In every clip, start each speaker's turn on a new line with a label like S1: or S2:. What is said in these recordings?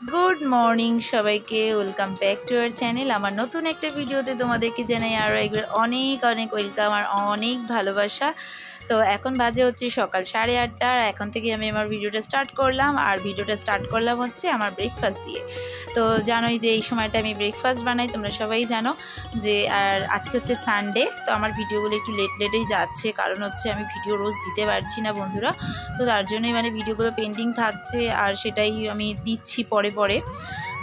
S1: Good morning সবাইকে, welcome back to our channel. আমার নতুন একটা ভিডিওতে তোমাদেরকে জানাই আরও একবার অনেক অনেক ওয়েলকাম আর অনেক ভালোবাসা। তো এখন বাজে হচ্ছে সকাল 8:30, আর এখন থেকে আমি আমার ভিডিওটা স্টার্ট করলাম। আর ভিডিওটা স্টার্ট করলাম হচ্ছে আমার ব্রেকফাস্ট দিয়ে। তো জানোই যে এই সময়টা আমি ব্রেকফাস্ট বানাই, তোমরা সবাই জানো যে। আর আজকে হচ্ছে সানডে, তো আমার ভিডিওগুলো একটু লেটেই যাচ্ছে, কারণ হচ্ছে আমি ভিডিও রোজ দিতে পারছি না বন্ধুরা। তো তার জন্যই ভিডিওগুলো পেন্ডিং থাকছে, আর সেটাই আমি দিচ্ছি পরে।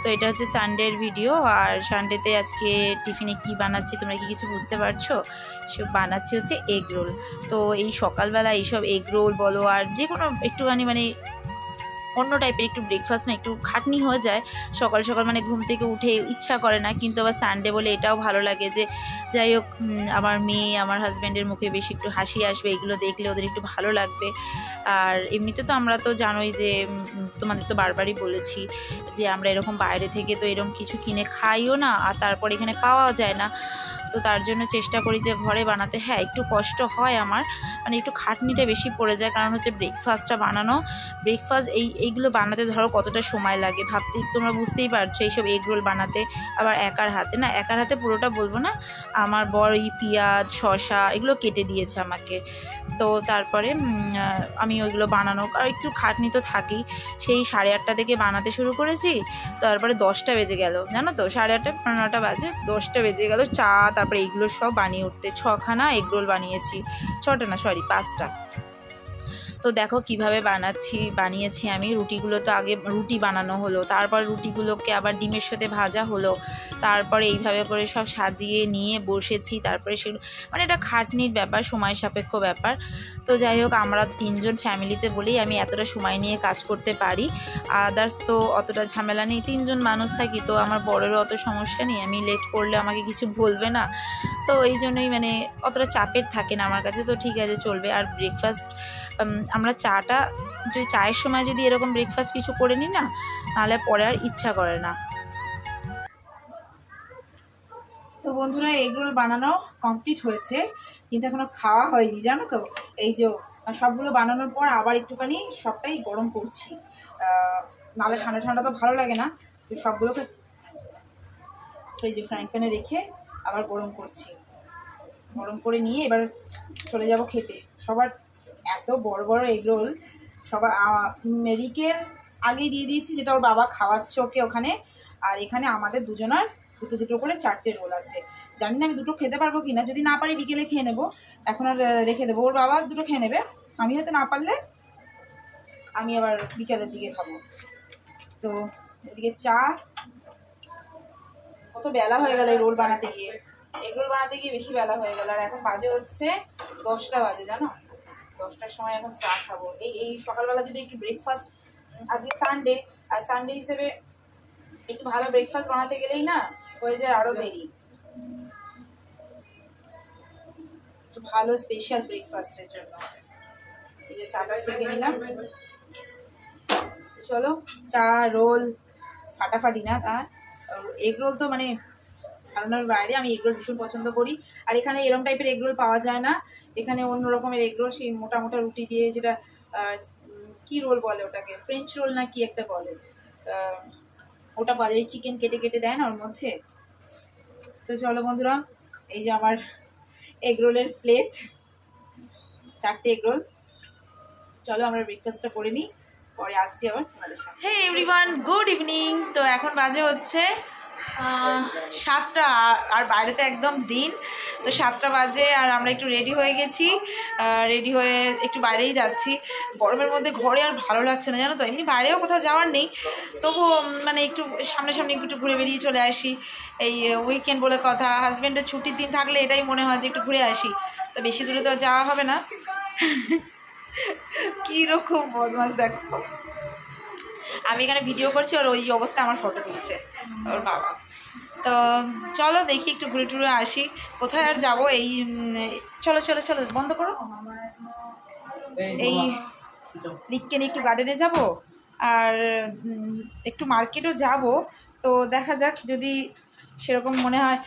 S1: তো এটা হচ্ছে সানডের ভিডিও। আর সানডেতে আজকে টিফিনে কি বানাচ্ছি তোমরা কি কিছু বুঝতে পারছো? সব বানাচ্ছি হচ্ছে এগ রোল। তো এই সকালবেলা এইসব এগ রোল বলো আর যে কোনো একটুখানি অন্য টাইপের একটু ব্রেকফাস্ট না একটু খাটনি হয়ে যায় সকাল সকাল, ঘুম থেকে উঠে ইচ্ছা করে না, কিন্তু আবার সানডে বলে এটাও ভালো লাগে যে যাই হোক আমার মেয়ে আমার হাজব্যান্ডের মুখে বেশি একটু হাসি আসবে, এগুলো দেখলে ওদের একটু ভালো লাগবে। আর এমনিতে তো আমরা তো জানোই যে তোমাদের তো বারবারই বলেছি যে আমরা এরকম বাইরে থেকে তো এরকম কিছু কিনে খাইও না, আর তারপর এখানে পাওয়াও যায় না। তো তার জন্য চেষ্টা করি যে ঘরে বানাতে। হ্যাঁ, একটু কষ্ট হয় আমার, একটু খাটনিটা বেশি পড়ে যায়, কারণ হচ্ছে ব্রেকফাস্টটা বানানো, এইগুলো বানাতে ধরো কতটা সময় লাগে ভাবতে তোমরা বুঝতেই পারছো। এইসব এগ রোল বানাতে আবার একার হাতে পুরোটা বলবো না, আমার বড় পেঁয়াজ শসা এগুলো কেটে দিয়েছে আমাকে। তো তারপরে আমি ওইগুলো বানানো আর একটু খাটনি তো থাকেই। সেই 8:30 থেকে বানাতে শুরু করেছি, তারপরে 10টা বেজে গেল, জানো তো 8:30 9টা বাজে, 10টা বেজে গেল। চা তারপরে এইগুলো সব বানিয়ে উঠতে 6খানা এগ রোল বানিয়েছি, 6টা না সরি 5টা। তো দেখো কিভাবে বানিয়েছি আমি। রুটিগুলো তো আগে রুটি বানানো হলো, তারপর রুটিগুলোকে আবার ডিমের সাথে ভাজা হলো, তারপরে এইভাবে করে সব সাজিয়ে নিয়ে বসেছি। তারপরে সেগুলো এটা খাটনির ব্যাপার, সময় সাপেক্ষ ব্যাপার। তো যাই হোক আমরা 3জন ফ্যামিলিতে বলেই আমি এতটা সময় নিয়ে কাজ করতে পারি, আদার্স তো অতটা ঝামেলা নেই। 3জন মানুষ থাকি, তো আমার বড়েরও অত সমস্যা নেই, আমি লেট করলে আমাকে কিছু বলবে না। তো এই জন্যই অতটা চাপের থাকে না আমার কাছে, তো ঠিক আছে চলবে। আর ব্রেকফাস্ট আমরা চায়ের সময় যদি এরকম ব্রেকফাস্ট কিছু করে নিই না, নাহলে পরে আর ইচ্ছা করে না। তো বন্ধুরা এগরোল বানানো কমপ্লিট হয়েছে, কিন্তু এখনো খাওয়া হয়নি জানো তো। এই যে সবগুলো বানানোর পর আবার একটুখানি সবটাই গরম করছি, নাহলে ঠান্ডা ঠান্ডা তো ভালো লাগে না। তো সবগুলোকে এই যে ফ্রাইং প্যানে রেখে আবার গরম করছি, গরম করে নিয়ে এবার চলে যাব খেতে। সবার এত বড় বড় এগরোল, সবার রিকের আগেই দিয়ে দিয়েছি, যেটা ওর বাবা খাওয়াচ্ছে ওকে ওখানে। আর এখানে আমাদের দুজনার দুটো করে 4টে রোল আছে। জানি না আমি দুটো খেতে পারবো কিনা, যদি না পারি বিকেলে খেয়ে নেবো, এখন আর রেখে দেবো। ওর বাবা দুটো খেয়ে নেবে, আমি হয়তো না পারলে আমি আবার বিকেলের দিকে খাবো। তো এদিকে চা, কত বেলা হয়ে গেল এই রোল বানাতে গিয়ে, এগরোল বানাতে গিয়ে বেশি বেলা হয়ে গেল। আর এখন বাজে হচ্ছে 10টা বাজে, জানো 10টার সময় এখন চা খাবো। এই সকালবেলা যদি একটু ব্রেকফাস্ট, আজকে সানডে, আর সানডে হিসেবে একটু ভালো ব্রেকফাস্ট বানাতে গেলেই না হয়ে যায় আরো দেরি, একটু ভালো স্পেশাল ব্রেকফাস্টের জন্য। এই যে চাটা ছেঁকে নিলাম, চলো চা রোল ফাটাফাটি না, তা এগ রোল তো ধারণার বাইরে। আমি এগরোল ভীষণ পছন্দ করি। আর এখানে এরম টাইপের এগরোল পাওয়া যায় না, এখানে অন্য রকমের এগরোল, সেই মোটা মোটা রুটি দিয়ে, যেটা কি রোল বলে ওটাকে, ফ্রেঞ্চ রোল না কি একটা বলে, ওটা পাওয়া যায়, চিকেন কেটে কেটে দেয় না ওর মধ্যে। তো চলো বন্ধুরা, এই যে আমার এগরোলের প্লেট, 4টে এগরোল। চলো আমরা ব্রেকফাস্টটা করে নিই, পরে আসছি আবার তোমাদের সাথে। Hey everyone, good evening. তো এখন বাজে হচ্ছে 7টা, আর বাইরেতে একদম দিন। তো 7টা বাজে, আর আমরা একটু রেডি হয়ে গেছি, রেডি হয়ে একটু বাইরেই যাচ্ছি। গরমের মধ্যে ঘরে আর ভালো লাগছে না জানো তো, এমনি বাইরেও কোথাও যাওয়ার নেই, তবুও একটু সামনে একটু ঘুরে বেরিয়ে চলে আসি। এই উইকেন্ড বলে কথা, হাজব্যান্ডের ছুটির দিন থাকলে এটাই মনে হয় যে একটু ঘুরে আসি। তো বেশি দূরে তো যাওয়া হবে না। কীরকম বদমাস দেখো, আমি এখানে ভিডিও করছি আর ওই অবস্থা আমার ফটো তুলছে ওর বাবা। তো চলো দেখি একটু ঘুরে টুরে আসি, কোথায় আর যাবো। এই চলো চলো চলো বন্ধ করো। এই রিককে নিয়ে একটু গার্ডেনে যাব, আর একটু মার্কেটও যাব। তো দেখা যাক, যদি সেরকম মনে হয়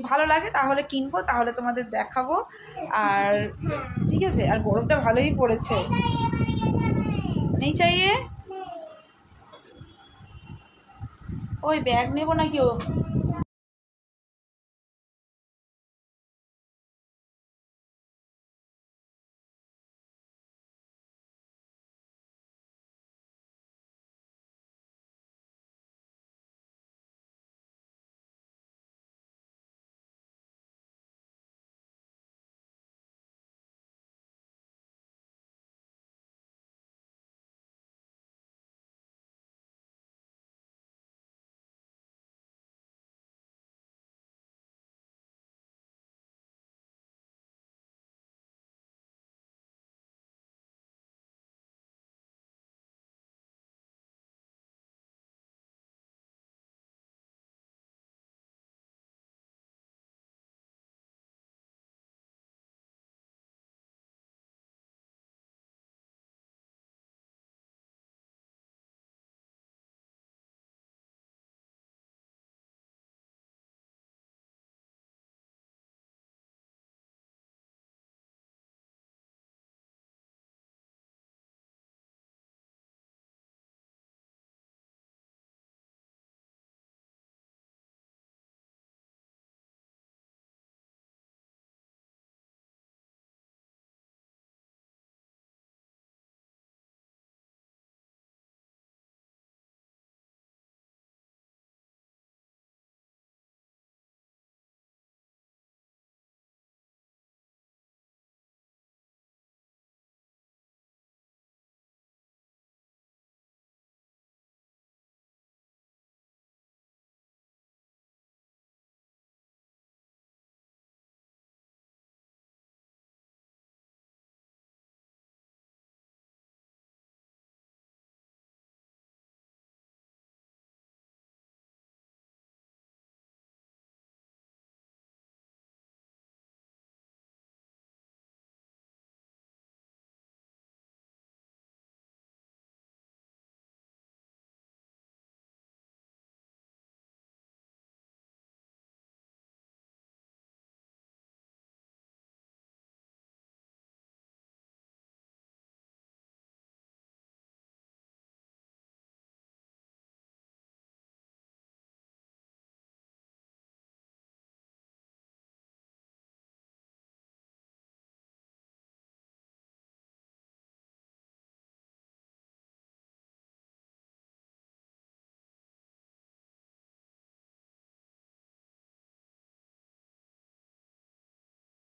S1: ভালো লাগে তাহলে কিনবো, তাহলে তোমাদের দেখাবো। আর ঠিক আছে, আর গরমটা ভালোই পড়েছে, নেই চাইয়ে ওই ব্যাগ নেবো নাকি ও?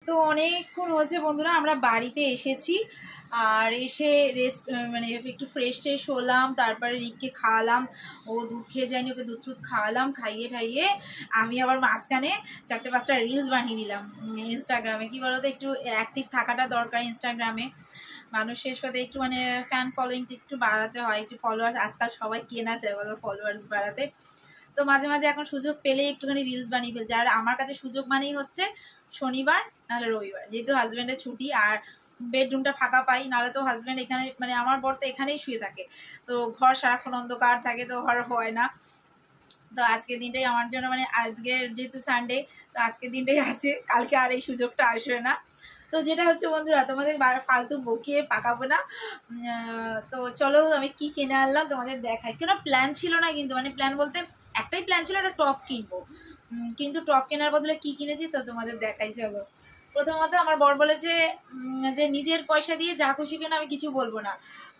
S1: তো অনেকক্ষণ হয়েছে বন্ধুরা, আমরা বাড়িতে এসেছি। আর এসে রেস্ট মানে একটু ফ্রেশ ট্রেশ হলাম, তারপরে রিককে খাওয়ালাম। ও দুধ খেয়ে যায়নি, ওকে দুধ টুধ খাওয়ালাম, খাইয়ে ঠাইয়ে আমি আবার মাঝখানে 4-5টা রিলস বানিয়ে নিলাম ইনস্টাগ্রামে। কী বলতো, একটু অ্যাক্টিভ থাকাটা দরকার ইনস্টাগ্রামে। মানুষের সাথে একটু মানে ফ্যান ফলোয়িংটা একটু বাড়াতে হয়, একটু ফলোয়ার্স। আজকাল সবাই কেনা চায় বলো ফলোয়ার্স বাড়াতে। তো মাঝে মাঝে এখন সুযোগ পেলে একটুখানি রিলস বানিয়ে ফেলছে। আর আমার কাছে সুযোগ মানেই হচ্ছে শনিবার নাহলে রবিবার, যেহেতু হাজব্যান্ডের ছুটি আর বেডরুমটা ফাঁকা পাই। নাহলে তো হাজব্যান্ড এখানে মানে আমার বর তো এখানেই শুয়ে থাকে, তো ঘর সারাক্ষণ অন্ধকার থাকে, তো ঘর হয় না। তো আজকের দিনটাই আমার জন্য মানে আজকের যেহেতু সানডে, তো আজকের দিনটাই আছে, কালকে আর এই সুযোগটা আসবে না। তো যেটা হচ্ছে বন্ধুরা, তোমাদের ফালতু বকিয়ে পাকাবো না। তো চলো আমি কি কিনে আনলাম তোমাদের দেখাই। কোনো প্ল্যান ছিল না কিন্তু, মানে প্ল্যান বলতে একটাই প্ল্যান ছিল, একটা টপ কিনবো। কিন্তু টপ কেনার বদলে কি কিনেছি তো তোমাদের দেখাই। চলো, প্রথমত আমার বর বলেছে যে নিজের পয়সা দিয়ে যা খুশি কেনো, আমি কিছু বলবো না,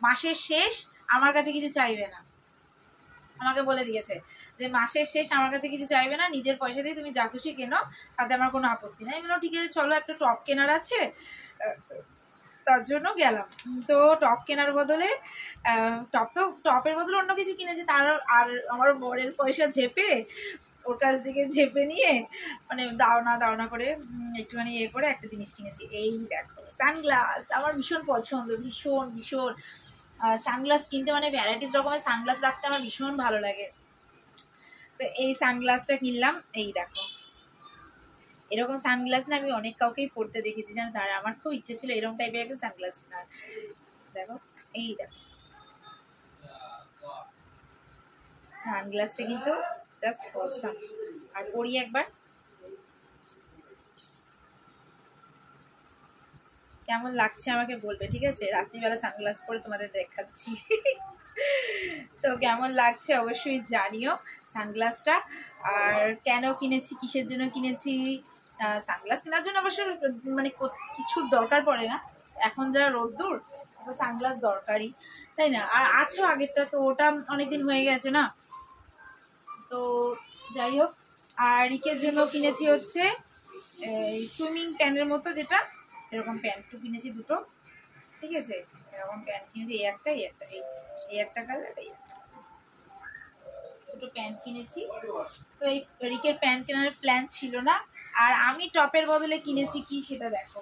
S1: মাসের শেষ আমার কাছে কিছু চাইবে না। আমাকে বলে দিয়েছে যে মাসের শেষ আমার কাছে কিছু চাইবে না, নিজের পয়সা দিয়ে তুমি যা খুশি কেনো, তাতে আমার কোনো আপত্তি নেই। আমি বললাম ঠিক আছে চলো, একটা টপ কেনার আছে, তার জন্য গেলাম। তো টপ কেনার বদলে টপের বদলে অন্য কিছু কিনেছি। তার আর আমার বরের পয়সা ঝেপে, ওর কাছ থেকে ঝেপে নিয়ে মানে দাওনা করে একটুখানি ইয়ে করে একটা জিনিস কিনেছি। এই দেখো সানগ্লাস, আমার ভীষণ পছন্দ, ভীষণ ভীষণ। সানগ্লাস কিনতে মানে ভ্যারাইটিস রকমের সানগ্লাস রাখতে আমার ভীষণ ভালো লাগে। তো এই সানগ্লাসটা কিনলাম। এই দেখো, এরকম সানগ্লাস না আমি অনেক কাউকেই পরতে দেখেছি জানো, তার আমার খুব ইচ্ছে ছিল এরকম টাইপের একটা সানগ্লাস কেনার। দেখো, এই দেখো সানগ্লাসটা কিন্তু জাস্ট অসাম। আর পরি একবার, কেমন লাগছে আমাকে বলবে, ঠিক আছে? রাত্রিবেলা সানগ্লাস পরে তোমাদের দেখাচ্ছি। তো কেমন লাগছে অবশ্যই জানিও সানগ্লাসটা। আর কেন কিনেছি, কিসের জন্য কিনেছি, সানগ্লাস কেনার জন্য অবশ্য মানে কিছুর দরকার পড়ে না, এখন যা রোদ্দুর তো সানগ্লাস দরকারই, তাই না? আর আছো আগেরটা তো ওটা অনেকদিন হয়ে গেছে না, তো যাই হোক। আর রিকের জন্য কিনেছি হচ্ছে এই সুইমিং প্যান্টের মতো, যেটা এরকম প্যান্টও কিনেছি দুটো, ঠিক আছে? এরকম প্যান্ট কিনেছি, এই একটা এই একটা কালার, এই দুটো প্যান্ট কিনেছি। তো এই রিকের প্যান্ট কেনার প্ল্যান ছিল না, আর আমি টপের বদলে কিনেছি কি সেটা দেখো।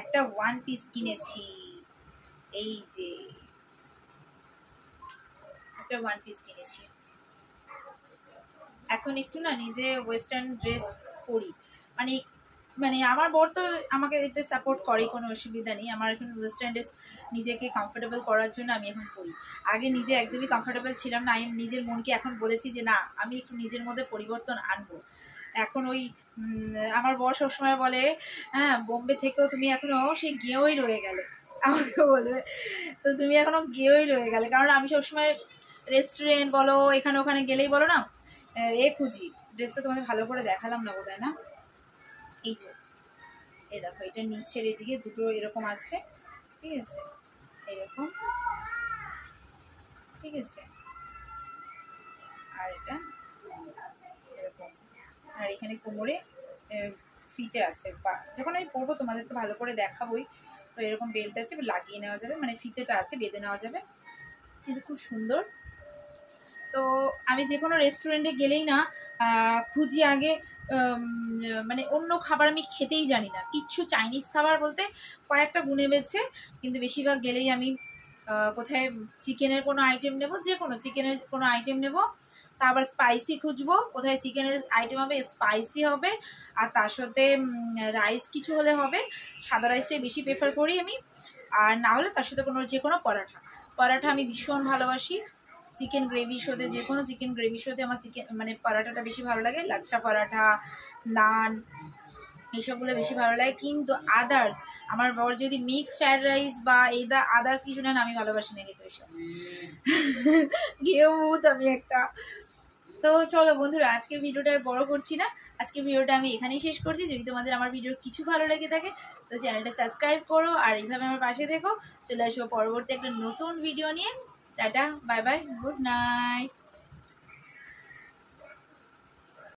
S1: একটা ওয়ান পিস কিনেছি, এই যে একটা ওয়ান পিস কিনেছি। এখন একটু না নিজে ওয়েস্টার্ন ড্রেস পরি, মানে মানে আমার বর তো আমাকে এতে সাপোর্ট করে, কোনো অসুবিধা নেই। আমার এখন ওয়েস্টার্ন ড্রেস নিজেকে কমফোর্টেবল করার জন্য আমি এখন পরি। আগে নিজে একদমই কমফোর্টেবল ছিলাম না, আমি নিজের মনকে এখন বলেছি যে না, আমি একটু নিজের মধ্যে পরিবর্তন আনবো। এখন ওই আমার বর সবসময় বলে, হ্যাঁ বোম্বে থেকেও তুমি এখনো সেই গেঁয়োই রয়ে গেলে, আমাকে বলবে তো তুমি এখনো গেঁয়োই রয়ে গেলে। কারণ আমি সবসময় রেস্টুরেন্ট বলো, এখানে ওখানে গেলেই বলো না খুঁজি। ড্রেসটা তোমাদের ভালো করে দেখালাম না বোধহয়, না? এই যে এই দেখো, এটা নিচের এদিকে দুটো এরকম আছে, ঠিক আছে? এরকম, ঠিক আছে? আর এটা এরকম, আর এখানে কোমরে ফিতে আছে, বা যখন আমি পরবো তোমাদের তো ভালো করে দেখাবোই। তো এরকম বেল্ট আছে, লাগিয়ে নেওয়া যাবে, মানে ফিতেটা আছে, বেঁধে নেওয়া যাবে, কিন্তু খুব সুন্দর। তো আমি যে কোনো রেস্টুরেন্টে গেলেই না খুঁজি আগে, মানে অন্য খাবার আমি খেতেই জানি না কিচ্ছু, চাইনিজ খাবার বলতে কয়েকটা গুনে বেছে, কিন্তু বেশিরভাগ গেলেই আমি কোথায় চিকেনের কোনো আইটেম নেব, যে কোনো চিকেনের কোনো আইটেম নেব, তা আবার স্পাইসি খুঁজবো, কোথায় চিকেনের আইটেম হবে স্পাইসি হবে, আর তার সাথে রাইস কিছু হলে হবে, সাদা রাইসটাই বেশি প্রেফার করি আমি, আর না হলে তার সাথে যে কোনো পরাঠা। পরাঠা আমি ভীষণ ভালোবাসি, চিকেন গ্রেভি শোতে, যে কোনো চিকেন গ্রেভি শোতে আমার চিকেন মানে পরাঠাটা বেশি ভালো লাগে, লাচ্ছা পরাঠা, নান, এইসবগুলো বেশি ভালো লাগে। কিন্তু আদার্স আমার বর যদি মিক্সড ফ্রাইড রাইস বা আদার্স কিছু নেন, আমি ভালোবাসি না খেতে ওইসব, গিয়েও আমি একটা। তো চলো বন্ধুরা, আজকের ভিডিওটা আর বড় করছি না, আজকের ভিডিওটা আমি এখানেই শেষ করছি। যদি তোমাদের আমার ভিডিও কিছু ভালো লেগে থাকে তো চ্যানেলটা সাবস্ক্রাইব করো, আর এইভাবে আমার পাশে থেকো। চলে আসবো পরবর্তী একটা নতুন ভিডিও নিয়ে। Tata, bye bye, good night.